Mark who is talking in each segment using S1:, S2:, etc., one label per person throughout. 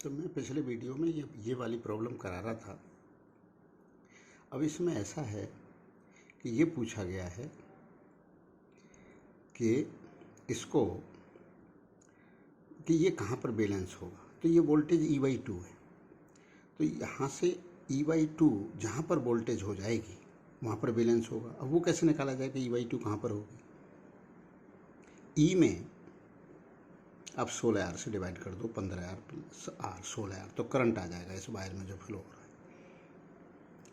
S1: तो मैं पिछले वीडियो में ये वाली प्रॉब्लम करा रहा था। अब इसमें ऐसा है कि ये पूछा गया है कि इसको कि ये कहाँ पर बैलेंस होगा। तो ये वोल्टेज E/2 है, तो यहाँ से E/2 जहाँ पर वोल्टेज हो जाएगी वहाँ पर बैलेंस होगा। अब वो कैसे निकाला जाए कि E/2 कहाँ पर होगी। E में आप 16R से डिवाइड कर दो, 15R प्लस R 16R, तो करंट आ जाएगा इस वायर में जो फ्लो हो रहा है।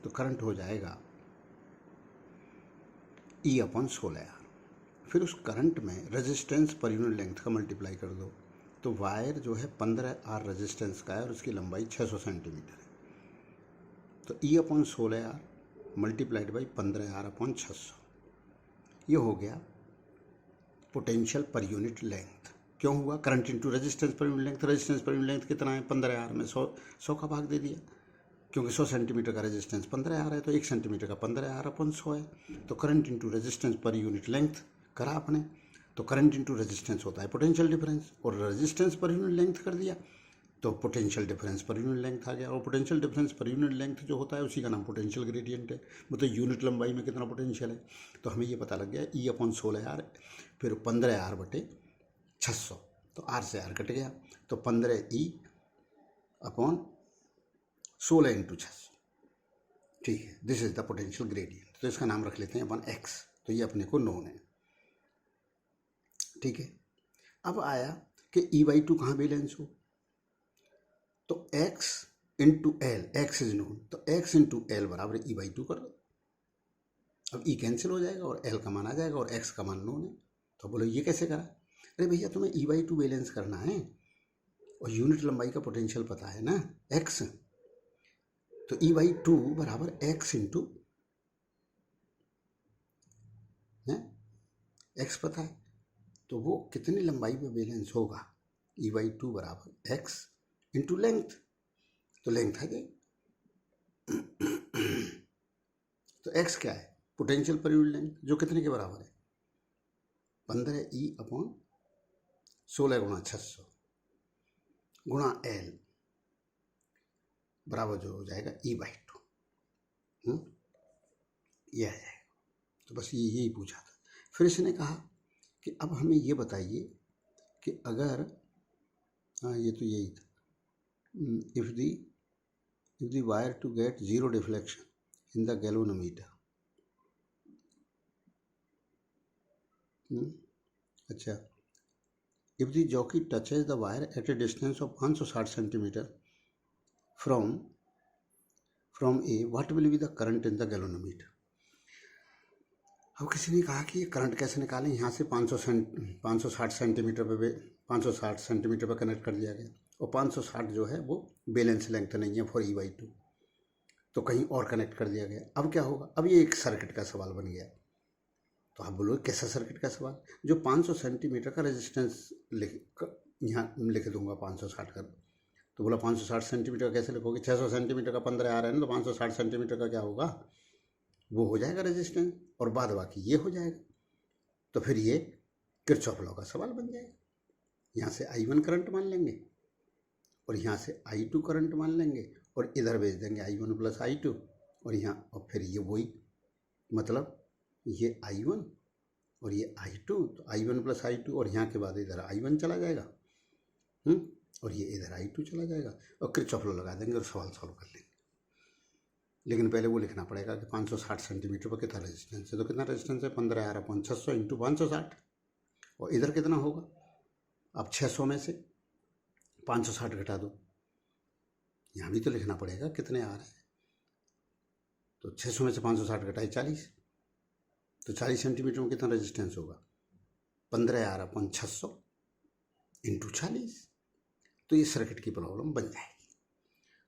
S1: तो करंट हो जाएगा E/16R। फिर उस करंट में रेजिस्टेंस पर यूनिट लेंथ का मल्टीप्लाई कर दो, तो वायर जो है 15R रेजिस्टेंस का है और उसकी लंबाई 600 सेंटीमीटर है। तो E/16R मल्टीप्लाइड बाई 15R/600, ये हो गया पोटेंशियल पर यूनिट लेंथ। क्यों हुआ? Current into resistance per unit length. Resistance per unit length कितना है? 15R में 100 का भाग दे दिया, क्योंकि 100 सेंटीमीटर का रेजिस्टेंस 15R है, तो 1 सेंटीमीटर का 15R/100 है। तो current into resistance per unit length करा आपने, तो करंट इंटू रेजिस्टेंस होता है पोटेंशियल डिफरेंस, और रेजिस्टेंस पर यूनिट लेंथ कर दिया तो potential difference per unit length आ गया। और potential difference per unit length जो होता है उसी का नाम पोटेंशियल ग्रेडियंट है, मतलब यूनिट लंबाई में कितना पोटेंशियल है। तो हमें ये पता लग गया E/16R, फिर 15R/600, तो R से R कट गया, तो 15E/16 × 600। ठीक है, this is the potential gradient. तो इसका नाम रख लेते हैं अपन X। तो ये अपने को नोन है। ठीक है, अब आया कि E/2 कहाँ बैलेंस हो, तो X × L, X is known, तो X × L बराबर E/2 कर दो। अब E कैंसिल हो जाएगा और L का मान आ जाएगा और X का मान नोन है। तो बोलो ये कैसे करा? अरे भैया, तुम्हें E/2 बैलेंस करना है और यूनिट लंबाई का पोटेंशियल पता है ना, X। तो E/2 बराबर X × X पता है, तो वो कितनी लंबाई पे बैलेंस होगा? E/2 बराबर X × लेंथ, तो लेंथ आ गई। तो X क्या है? पोटेंशियल पर यूनिट लेंथ, जो कितने के बराबर है? 15E/16 × 600 गुणा L बराबर जो हो जाएगा E/2। ये आ जाएगा। तो बस यही पूछा था। फिर इसने कहा कि अब हमें ये बताइए कि अगर, हाँ ये तो यही था, if the wire to get zero deflection in the galvanometer. अच्छा, if the jockey touches the wire at a distance of 560 centimeter from A, what will be the current in the galvanometer? अब किसी ने कहा कि ये current कैसे निकालें। यहाँ से 560 सेंटीमीटर पे 560 सेंटीमीटर पर कनेक्ट कर दिया गया, और 560 जो है वो बैलेंस लेंथ नहीं है फॉर E/2, तो कहीं और कनेक्ट कर दिया गया। अब क्या होगा? अब ये एक सर्किट का सवाल बन गया। तो आप बोलो कैसा सर्किट का सवाल? जो 500 सेंटीमीटर का रेजिस्टेंस यहाँ लिख दूंगा 560 का, तो बोला 560 सेंटीमीटर का कैसे लिखोगे? 600 सेंटीमीटर का 15R है ना, तो 560 सेंटीमीटर का क्या होगा? वो हो जाएगा रेजिस्टेंस, और बाद बाकी ये हो जाएगा। तो फिर ये किरचॉफ लॉ का सवाल बन जाएगा। यहाँ से I1 करंट मान लेंगे और यहाँ से I2 करंट मान लेंगे, और इधर भेज देंगे I1 + I2, और यहाँ, और फिर ये वही, मतलब ये I1 और ये I2, तो I1 + I2, और यहाँ के बाद इधर I1 चला जाएगा, और ये इधर I2 चला जाएगा, और किरचॉफ लॉ लगा देंगे और सवाल सॉल्व कर लेंगे। लेकिन पहले वो लिखना पड़ेगा कि 560 सेंटीमीटर पर कितना रेजिस्टेंस है। तो कितना रेजिस्टेंस है? 15R/600 × 560, और इधर कितना होगा? अब 600 में से 560 घटा दो, यहाँ भी तो लिखना पड़ेगा कितने R है। तो 600 में से 560 घटाए 40, तो 40 सेंटीमीटर में कितना रेजिस्टेंस होगा? 15R/600 × 40। तो ये सर्किट की प्रॉब्लम बन जाएगी।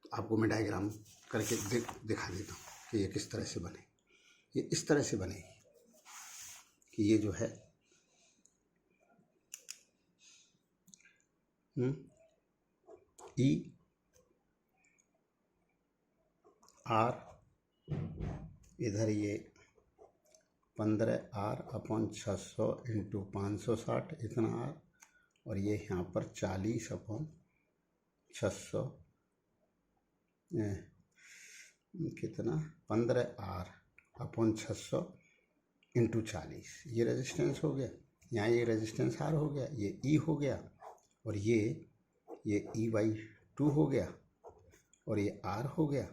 S1: तो आपको मैं डायग्राम करके दिखा देता हूँ कि ये किस तरह से बने। ये इस तरह से बनेगी कि ये जो है E/R, इधर ये 15R/600 × 560 इतना R, और ये यहाँ पर 40/600 600 कितना 15R अपॉन 600 इंटू 40, ये रेजिस्टेंस हो गया। यहाँ ये रेजिस्टेंस R हो गया, ये E हो गया, और ये E/2 हो गया, और ये R हो गया।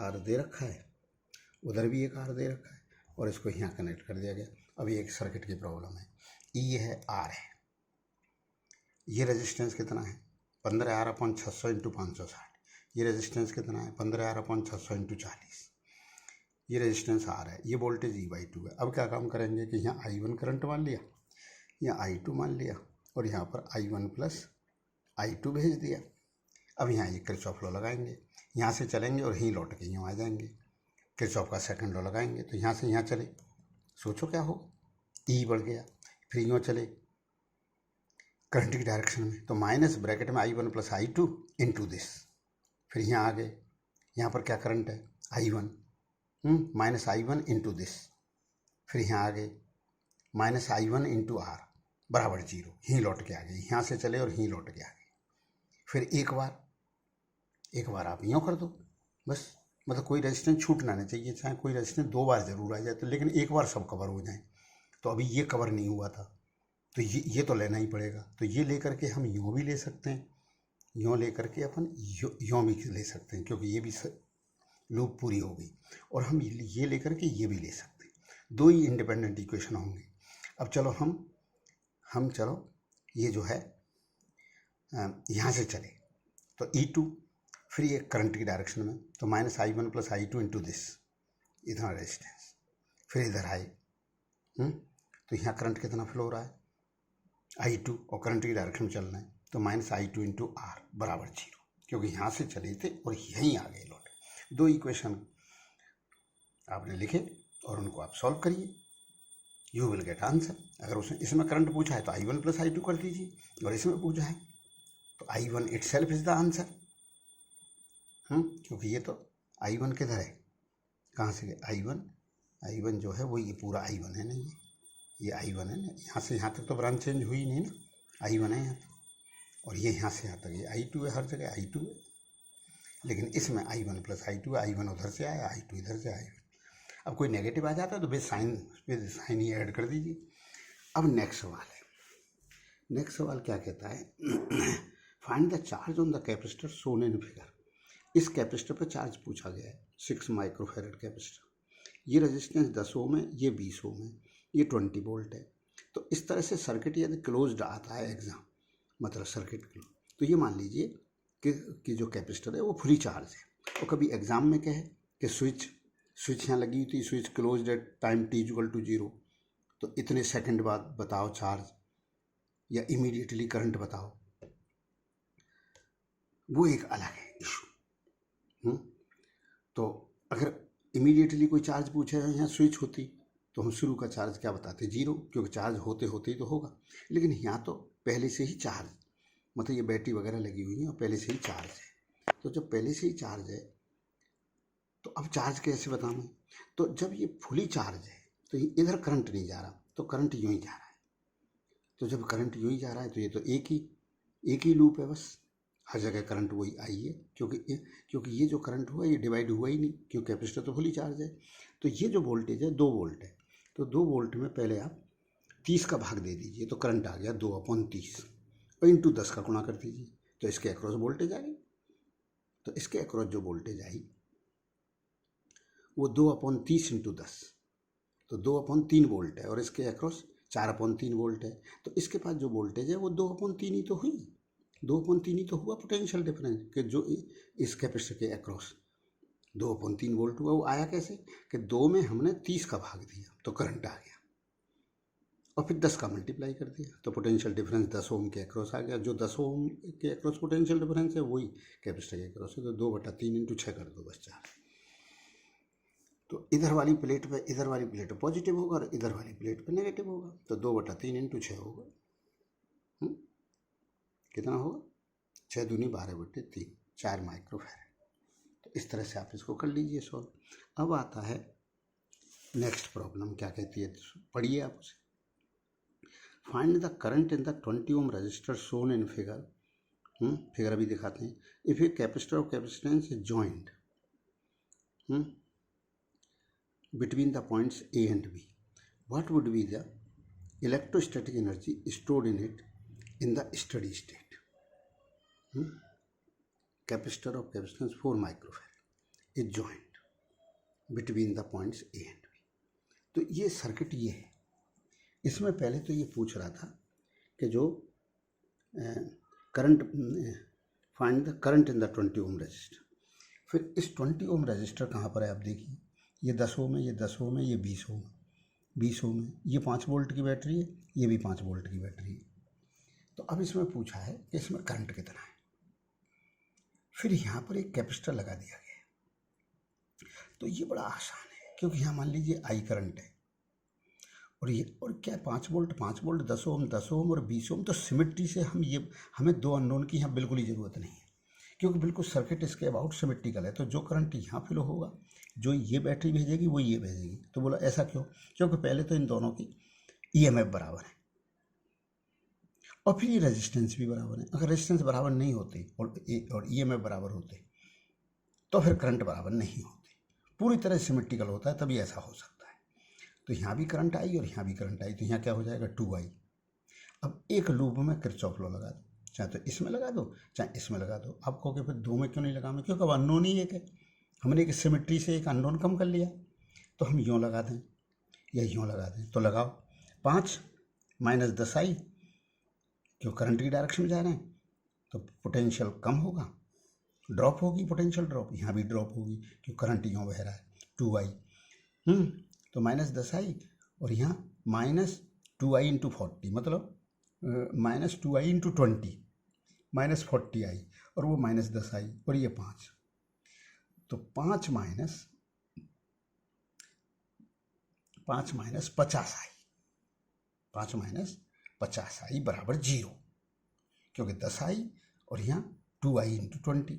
S1: R दे रखा है, उधर भी एक R दे रखा है, और इसको यहाँ कनेक्ट कर दिया गया। अब ये एक सर्किट की प्रॉब्लम है। E है, R है, ये रेजिस्टेंस कितना है 15R अपॉन 600 इंटू 560। ये रेजिस्टेंस कितना है 15R अपॉन 600 इंटू 40। ये रेजिस्टेंस R है, ये वोल्टेज E/2 है। अब क्या काम करेंगे कि यहाँ I1 करंट मान लिया, यहाँ I2 मान लिया, और यहाँ पर I1 प्लस I2 भेज दिया। अब यहाँ ये किरचॉफ लॉ लगाएंगे, यहाँ से चलेंगे और यहीं लौट के यूँ आ जाएंगे। किरचॉफ का सेकंड लॉ लगाएंगे तो यहाँ से यहाँ चले, सोचो क्या हो, E बढ़ गया, फिर यूँ चले करंट की डायरेक्शन में, तो माइनस ब्रैकेट में I1 plus I2 into this. फिर यहाँ आ गए, यहाँ पर क्या करंट है I1 minus I1 into this. फिर यहाँ आ गए माइनस I1 इंटू R बराबर 0, यहीं लौट के आ गए, यहाँ से चले और यहीं लौट के आ गए। फिर एक बार आप यूँ कर दो बस, मतलब कोई रेजिस्टेंस छूटना नहीं चाहिए, चाहे कोई रेजिस्टेंस 2 बार जरूर आ जाए तो, लेकिन एक बार सब कवर हो जाए। तो अभी ये कवर नहीं हुआ था, तो ये तो लेना ही पड़ेगा। तो ये लेकर के हम यूँ भी ले सकते हैं, यूँ लेकर के अपन यूँ भी ले सकते हैं, क्योंकि ये भी लूप पूरी हो गई, और हम ये लेकर के ये भी ले सकते हैं। 2 ही इंडिपेंडेंट इक्वेशन होंगे। अब चलो हम चलो ये जो है यहाँ से चले तो E2, फिर ये करंट की डायरेक्शन में, तो minus I1 plus I2 into this, इतना रेजिस्टेंस। फिर इधर आए तो यहाँ करंट कितना फ्लो हो रहा है I2, और करंट की डायरेक्शन में चलना है, तो माइनस I2 इंटू R बराबर 0, क्योंकि यहाँ से चले थे और यहीं आ गए लौट। 2 इक्वेशन आपने लिखे और उनको आप सॉल्व करिए, यू विल गेट आंसर। अगर उसने इसमें करंट पूछा है तो I1 प्लस I2 कर दीजिए, और इसमें पूछा है तो I1 itself is the answer. क्योंकि ये तो I1 किधर है, कहाँ से I1 जो है वो ये पूरा I1 है ना, ये I1 है ना, यहाँ से यहाँ तक तो ब्रांच चेंज हुई नहीं ना, I1 है यहाँ तक, और ये यहाँ से यहाँ तक ये I2 है, हर जगह I2 है। लेकिन इसमें I1 प्लस I2 है, I1 उधर से आया, I2 इधर से आया। अब कोई नेगेटिव आ जाता है तो बेस साइन ही ऐड कर दीजिए। अब नेक्स्ट सवाल क्या कहता है find the charge on the capacitor shown in figure. इस कैपेसिटर पर चार्ज पूछा गया है 6 माइक्रोफैरड कैपेसिटर, ये रेजिस्टेंस 10 ओम है, ये 20 ओम है, ये 20 वोल्ट है। तो इस तरह से सर्किट यदि क्लोज्ड आता है एग्जाम, मतलब सर्किट क्लोज, तो ये मान लीजिए कि जो कैपेसिटर है वो फुली चार्ज है। और कभी एग्जाम में क्या है कि स्विच यहाँ लगी हुई थी, switch closed at time t=0, तो इतने सेकंड बाद बताओ चार्ज, या इमीडिएटली करंट बताओ, वो एक अलग है इशू। तो अगर इमीडिएटली कोई चार्ज पूछे यहाँ स्विच होती तो हम शुरू का चार्ज क्या बताते 0, क्योंकि चार्ज होते होते ही तो होगा। लेकिन यहाँ तो पहले से ही चार्ज, मतलब ये बैटरी वगैरह लगी हुई है और पहले से ही चार्ज है। तो जब पहले से ही चार्ज है तो अब चार्ज कैसे बताऊँ? तो जब ये फुली चार्ज है तो ये इधर करंट नहीं जा रहा, तो करंट यूँ ही जा रहा है। तो जब करंट यूँ ही जा रहा है तो ये तो एक ही लूप है, बस हर जगह करंट वही आई है, क्योंकि ये जो करंट हुआ ये डिवाइड हुआ ही नहीं, क्योंकि कैपेसिटर तो फुली चार्ज है। तो ये जो वोल्टेज है 2 वोल्ट है, तो 2 वोल्ट में पहले आप 30 का भाग दे दीजिए, तो करंट आ गया 2/30, और इंटू 10 का गुणा कर दीजिए, तो इसके अक्रॉस वोल्टेज आ गई। तो इसके अक्रॉस जो वोल्टेज आई वो 2/30 इंटू 10, तो 2/3 वोल्ट है, और इसके अक्रॉस 4/3 वोल्ट है। तो इसके पास जो वोल्टेज है वो 2/3 ही तो हुई, 2/3 ही तो हुआ पोटेंशियल डिफरेंस, कि जो इस कैपेसिटर के अक्रॉस 2/3 वोल्ट हुआ। वो आया कैसे कि 2 में हमने 30 का भाग दिया तो करंट आ गया, और फिर 10 का मल्टीप्लाई कर दिया तो पोटेंशियल डिफरेंस 10 ओम के अक्रॉस आ गया। जो 10 ओम के अक्रॉस पोटेंशियल डिफरेंस है वही कैपेसिटर के अक्रॉस है, तो 2/3 इंटू 6 कर दो, बस 4। तो इधर वाली प्लेट पे पॉजिटिव होगा और इधर वाली प्लेट पे नेगेटिव होगा, तो 2/3 इंटू 6 होगा। कितना होगा 6 दूनी 12/3, 4 माइक्रोफैरड। तो इस तरह से आप इसको कर लीजिए सॉल्व। अब आता है नेक्स्ट प्रॉब्लम, क्या कहती है पढ़िए आप उसे। Find the current in the 20 ohm resistor shown in figure figure अभी दिखाते हैं। If a capacitor of capacitance is joint between the points A and B, what would be the electrostatic energy stored in it in the steady state? Capacitor of capacitance 4 microfarad is joined between the points A and B. तो ये circuit ये है। इसमें पहले तो ये पूछ रहा था कि जो current find the current in the 20 ohm resistor. फिर इस 20 ओम रजिस्टर कहाँ पर है आप देखिए, ये 10 ओम है, ये 10 ओम है, ये 20 ओम है, 20 ओम है, ये 5 वोल्ट की बैटरी है, ये भी 5 वोल्ट की बैटरी है। तो अब इसमें पूछा है कि इसमें करंट कितना है। फिर यहाँ पर एक कैपेसिटर लगा दिया गया। तो ये बड़ा आसान है, क्योंकि यहाँ मान लीजिए आई करंट है और ये और क्या 5 वोल्ट 5 वोल्ट 10 ओम 10 ओम और 20 ओम। तो सिमेट्री से हमें दो अननोन की यहाँ बिल्कुल ही ज़रूरत नहीं है, क्योंकि बिल्कुल सर्किट इसके अबाउट सिमेट्रिकल है। तो जो करंट यहाँ फ्लो होगा, जो ये बैटरी भेजेगी वो ये भेजेगी। तो बोला ऐसा क्यों? क्योंकि पहले तो इन दोनों की ईएमएफ बराबर है और फिर ये रेजिस्टेंस भी बराबर है। अगर रेजिस्टेंस बराबर नहीं होते और ईएमएफ बराबर होते तो फिर करंट बराबर नहीं होते। पूरी तरह सिमेट्रिकल होता है, तभी ऐसा हो सकता है। तो यहाँ भी करंट आई और यहाँ भी करंट आई, तो यहाँ क्या हो जाएगा 2i। अब एक लूप में किरचॉफ लॉ लगा दो, चाहे तो इसमें लगा दो चाहे इसमें लगा दो। आप कहोगे फिर दो में क्यों नहीं लगाना? क्योंकि अब अननोन ही एक है, हमने एक सिमेट्री से एक अननोन कम कर लिया। तो हम यूँ लगा दें या यूँ लगा दें। तो लगाओ 5 माइनस 10i, क्यों करंट की डायरेक्शन में जा रहे हैं तो पोटेंशियल कम होगा, ड्रॉप होगी, पोटेंशियल ड्रॉप। यहाँ भी ड्रॉप होगी क्यों करंट यूँ बह रहा है 2i। तो माइनस 10i और यहाँ माइनस 2i इंटू 40, मतलब minus 2i into 20 minus 40i और वो माइनस 10i और ये 5। तो 5 माइनस 50i, 5 माइनस 50i बराबर 0, क्योंकि 10i और यहाँ 2i इंटू 20।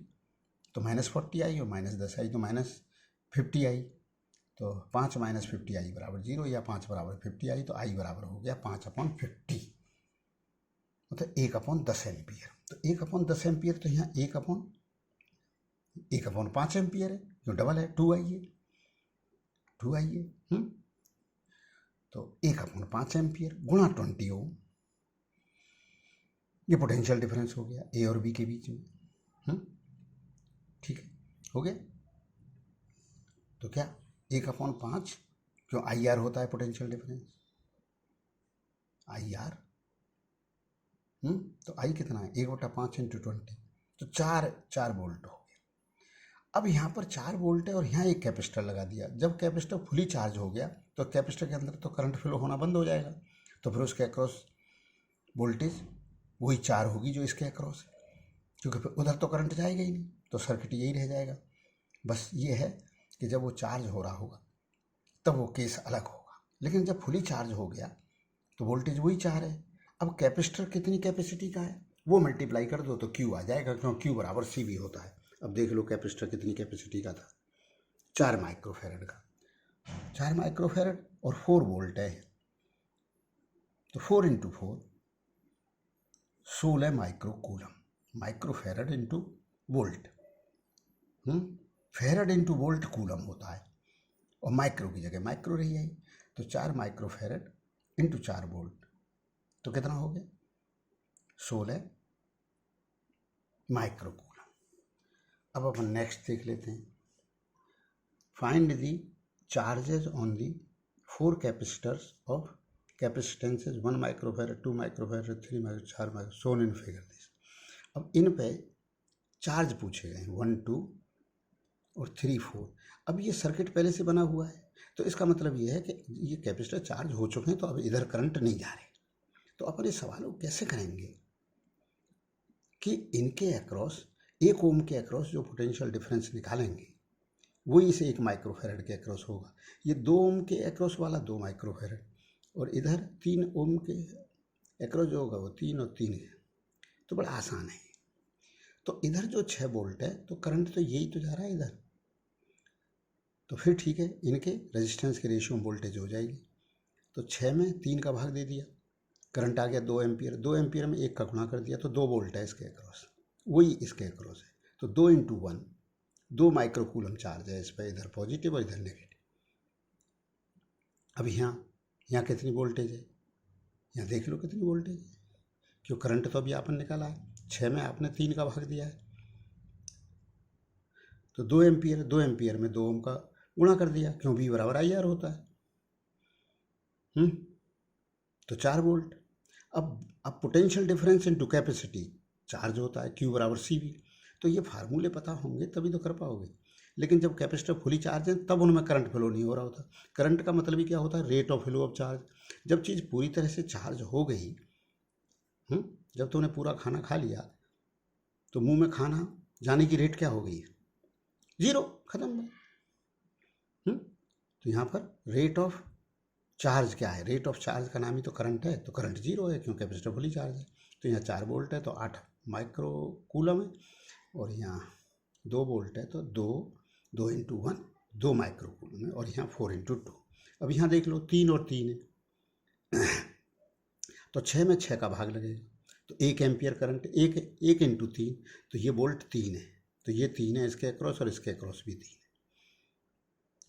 S1: तो माइनस 40i और माइनस 10i तो माइनस 50i। तो 5 माइनस 50i बराबर 0 या 5 बराबर 50i। तो i बराबर हो गया 5/50, मतलब 1/10 एम्पियर। तो 1/10 एम्पियर, तो यहाँ 1/5 एम्पियर है, क्यों डबल है 2i है 2i है। तो 1/5 एम्पियर गुणा 20 ओम, ये पोटेंशियल डिफरेंस हो गया ए और बी के बीच में। ठीक है, हो गया। तो क्या 1/5, क्यों आई आर होता है पोटेंशियल डिफरेंस, आई आर। तो आई कितना है 1/5 इंटू 20, तो 4 वोल्ट हो गया। अब यहाँ पर 4 वोल्ट है और यहाँ एक कैपेसिटर लगा दिया। जब कैपेसिटर फुली चार्ज हो गया तो कैपेसिटर के अंदर तो करंट फ्लो होना बंद हो जाएगा, तो फिर उसके अक्रॉस वोल्टेज वही 4 होगी जो इसके अक्रॉस है, क्योंकि फिर उधर तो करंट जाएगा ही नहीं, तो सर्किट यही रह जाएगा। बस ये है कि जब वो चार्ज हो रहा होगा तब वो केस अलग होगा, लेकिन जब फुली चार्ज हो गया तो वोल्टेज वही 4 है। अब कैपेसिटर कितनी कैपेसिटी का है वो मल्टीप्लाई कर दो तो क्यू आ जाएगा, क्योंकि क्यू बराबर सी भी होता है। अब देख लो कैपेसिटर कितनी कैपेसिटी का था, 4 माइक्रोफेरेड का। 4 माइक्रोफेरेड और 4 वोल्ट है, तो 4 into 4 16 microcoulomb. Microfarad into volt, farad into volt coulomb होता है, और माइक्रो की जगह माइक्रो रही है। तो 4 माइक्रोफेरेड इंटू 4 वोल्ट, तो कितना हो गया 16 माइक्रोकूलम। अब अपन नेक्स्ट देख लेते हैं। Find the charges on the 4 capacitors of capacitances 1 microfarad 2 microfarad 3 micro 4 micro shown in figure this. अब इन पे चार्ज पूछे गए हैं 1 2 और 3 4। अब ये सर्किट पहले से बना हुआ है, तो इसका मतलब ये है कि ये कैपेसिटर चार्ज हो चुके हैं, तो अब इधर करंट नहीं जा रहे। तो अपन ये सवाल कैसे करेंगे कि इनके अक्रॉस 1 ओम के अक्रॉस जो पोटेंशियल डिफरेंस निकालेंगे वही इसे 1 माइक्रोफेरेड के अक्रॉस होगा। ये 2 ओम के अक्रॉस वाला 2 माइक्रोफेरेड, और इधर 3 ओम के अक्रॉस जो होगा वो 3 और 3 है। तो बड़ा आसान है। तो इधर जो 6 वोल्ट है तो करंट तो यही तो जा रहा है इधर, तो फिर ठीक है, इनके रेजिस्टेंस के रेशियो में वोल्टेज हो जाएगी। तो 6 में 3 का भाग दे दिया, करंट आ गया 2 एम्पियर। 2 एम्पियर में 1 का गुणा कर दिया तो 2 वोल्ट है इसके अक्रॉस। वही इसके अक्रॉस है। तो 2 × 1 2 माइक्रोकूलम चार्ज है इस पर, इधर पॉजिटिव और इधर नेगेटिव। अब यहाँ कितनी वोल्टेज है, यहाँ देख लो कितनी वोल्टेज है, क्यों करंट तो अभी आपने निकाला है, 6 में आपने 3 का भाग दिया है, तो 2 एम्पियर, 2 एम्पियर में 2 ओम का गुणा कर दिया, क्यों V = IR होता है। तो 4 वोल्ट। अब potential difference into capacity, charge होता है Q = CV। तो ये फार्मूले पता होंगे तभी तो कर पाओगे। लेकिन जब कैपेसिटर फुली चार्ज है तब उनमें करंट फ्लो नहीं हो रहा होता। करंट का मतलब ही क्या होता है, rate of flow of charge. जब चीज़ पूरी तरह से चार्ज हो गई, जब तुमने पूरा खाना खा लिया तो मुंह में खाना जाने की रेट क्या हो गई, 0, खत्म। तो यहाँ पर रेट ऑफ चार्ज क्या है, रेट ऑफ चार्ज का नाम ही तो करंट है, तो करंट 0 है क्योंकि कैपेसिटर फुली चार्ज है। तो यहाँ 4 वोल्ट है तो 8 माइक्रोकूलम है, और यहाँ 2 वोल्ट है तो 2 × 1 2 माइक्रोकूलम है, और यहाँ 4 × 2। अब यहाँ देख लो 3 और 3 है तो 6 में 6 का भाग लगेगा, तो 1 एम्पियर करंट, 1 × 3, तो ये वोल्ट 3 है, तो ये 3 है इसके अक्रॉस, और इसके अक्रॉस भी 3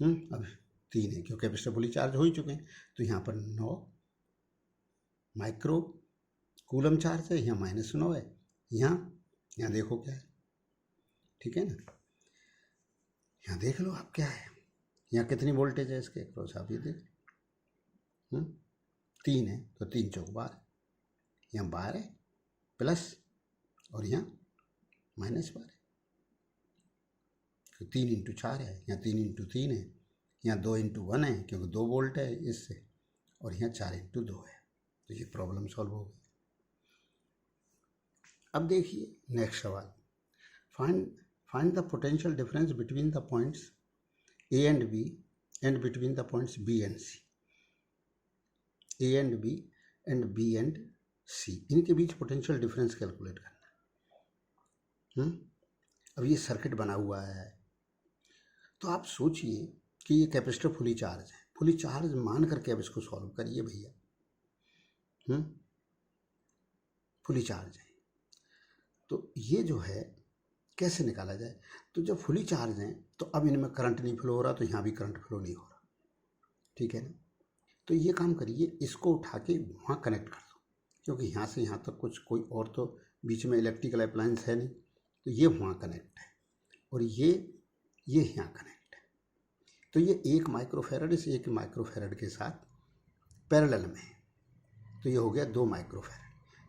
S1: है। अब 3 है क्योंकि कैपेसिटर फुली चार्ज हो ही चुके हैं। तो यहाँ पर 9 माइक्रोकूलम चार्ज है, यहाँ -9 है, यहाँ देखो क्या है, ठीक है ना। यहाँ देख लो आप क्या है, यहाँ कितनी वोल्टेज है इसके अक्रॉस, आप ये देख, 3 है तो 3 × 4 12, यहाँ 12 प्लस, और यहाँ -12, तो 3 × 4 है, यहाँ 3 × 3 है, यहाँ 2 × 1 है क्योंकि 2 वोल्ट है इससे, और यहाँ 4 × 2 है। तो ये प्रॉब्लम सॉल्व हो गई। अब देखिए नेक्स्ट सवाल, find the potential difference between the points A and B and between the points B and C। A and B and B and C, इनके बीच पोटेंशियल डिफरेंस कैलकुलेट करना है। अब ये सर्किट बना हुआ है, तो आप सोचिए कि ये कैपेसिटर फुली चार्ज है, फुली चार्ज मान करके अब इसको सॉल्व करिए भैया। फुली चार्ज है तो ये जो है कैसे निकाला जाए, तो जब फुली चार्ज हैं तो अब इनमें करंट नहीं फ्लो हो रहा, तो यहाँ भी करंट फ्लो नहीं हो रहा, ठीक है ना। तो ये काम करिए, इसको उठा के वहाँ कनेक्ट कर दो, क्योंकि यहाँ से यहाँ तक कोई और तो बीच में इलेक्ट्रिकल अप्लायंस है नहीं, तो ये वहाँ कनेक्ट है, और ये यहाँ कनेक्ट है। तो ये 1 माइक्रोफेरड इस 1 माइक्रोफेरड के साथ पैरेलल में है, तो ये हो गया 2 माइक्रोफेरड,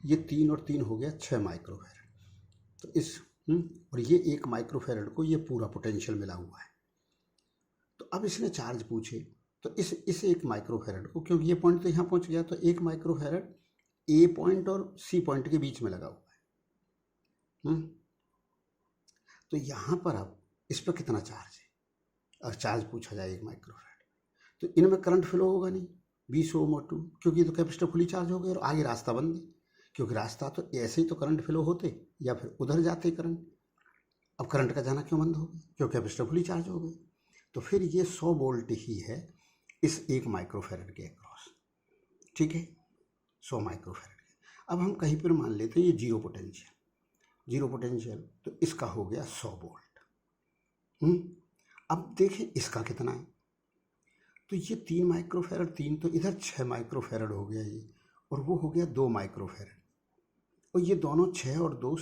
S1: ये 3 और 3 हो गया 6 माइक्रोफेरड। तो इस और ये 1 माइक्रोफेरड को ये पूरा पोटेंशियल मिला हुआ है। तो अब इसने चार्ज पूछे, तो इस 1 माइक्रोफेरड को, क्योंकि ये पॉइंट तो यहाँ पहुँच गया, तो 1 माइक्रोफेरड A पॉइंट और C पॉइंट के बीच में लगा हुआ है। तो यहाँ पर अब इस पर कितना चार्ज है, और चार्ज पूछा जाए 1 माइक्रोफेरड, तो इनमें करंट फ्लो होगा नहीं, 20 ओम और 2, क्योंकि तो कैपेसिटर फुली चार्ज हो गया, और आगे रास्ता बंद है, क्योंकि रास्ता तो ऐसे ही तो करंट फ्लो होते या फिर उधर जाते करंट। अब करंट का जाना क्यों बंद हो गया, क्योंकि कैपेसिटर फुली चार्ज हो गई। तो फिर ये 100 वोल्ट ही है इस 1 माइक्रोफेरड के अक्रॉस, ठीक है, 100 माइक्रोफेरड। अब हम कहीं पर मान लेते हैं ये जीरो पोटेंशियल, तो इसका हो गया 100 वोल्ट। अब देखें इसका कितना है, तो ये 3 माइक्रोफेरड, 3 तो इधर 6 माइक्रोफेरड हो गया ये, और वो हो गया 2 माइक्रोफेरड, और ये दोनों 6 और 2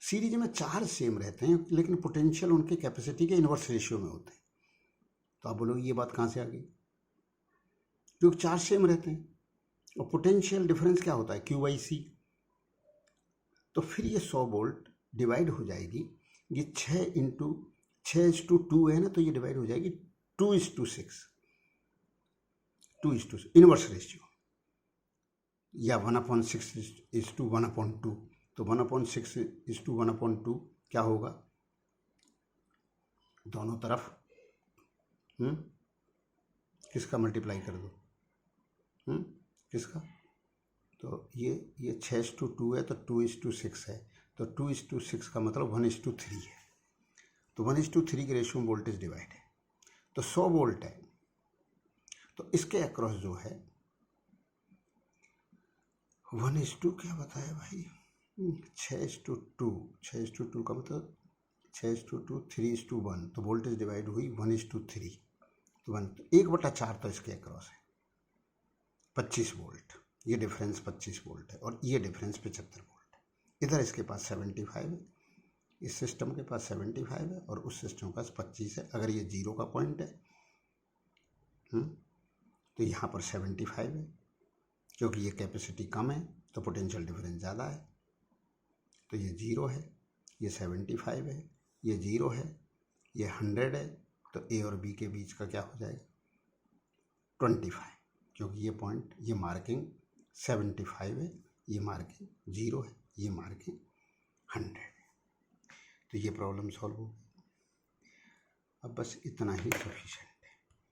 S1: सीरीज में चार्ज सेम रहते हैं, लेकिन पोटेंशियल उनके कैपेसिटी के इन्वर्स रेशियो में होते हैं। तो आप बोलोगे ये बात कहाँ से आ गई, क्योंकि चार्ज सेम रहते हैं, और पोटेंशियल डिफरेंस क्या होता है, Q/C। तो फिर ये 100 वोल्ट डिवाइड हो जाएगी, ये 6 × 2 है ना, तो ये डिवाइड हो जाएगी 2:6, इनवर्स रेशियो, या 1/6:1/2। तो 1/6:1/2 क्या होगा, दोनों तरफ किसका मल्टीप्लाई कर दो, किसका, तो ये 6:2 है, तो 2:6 है, तो 2:6 का मतलब 1:3 है, तो 1:3 के रेशियो में वोल्टेज डिवाइड है, तो 100 वोल्ट है, तो इसके अक्रॉस जो है 1:, क्या बताया भाई, 6:2, 6:2 का मतलब 6:2, 3:1, तो वोल्टेज डिवाइड हुई 1:3, तो 1/4 तो इसके अक्रॉस है 25 वोल्ट। ये डिफरेंस 25 वोल्ट है और ये डिफरेंस 75 वोल्ट है। इधर इसके पास 75 है, इस सिस्टम के पास 75 है और उस सिस्टम के पास 25 है। अगर ये 0 का पॉइंट है तो यहाँ पर 75 है, क्योंकि ये कैपेसिटी कम है तो पोटेंशियल डिफरेंस ज़्यादा है, तो ये 0 है, ये 75 है, ये 0 है, ये 100 है, तो ए और बी के बीच का क्या हो जाएगा 25, क्योंकि ये पॉइंट, ये मार्किंग 75 है, ये मार्किंग 0 है, ये मार्किंग 100 है। तो ये प्रॉब्लम सॉल्व हो गई। अब बस इतना ही सफिशिएंट।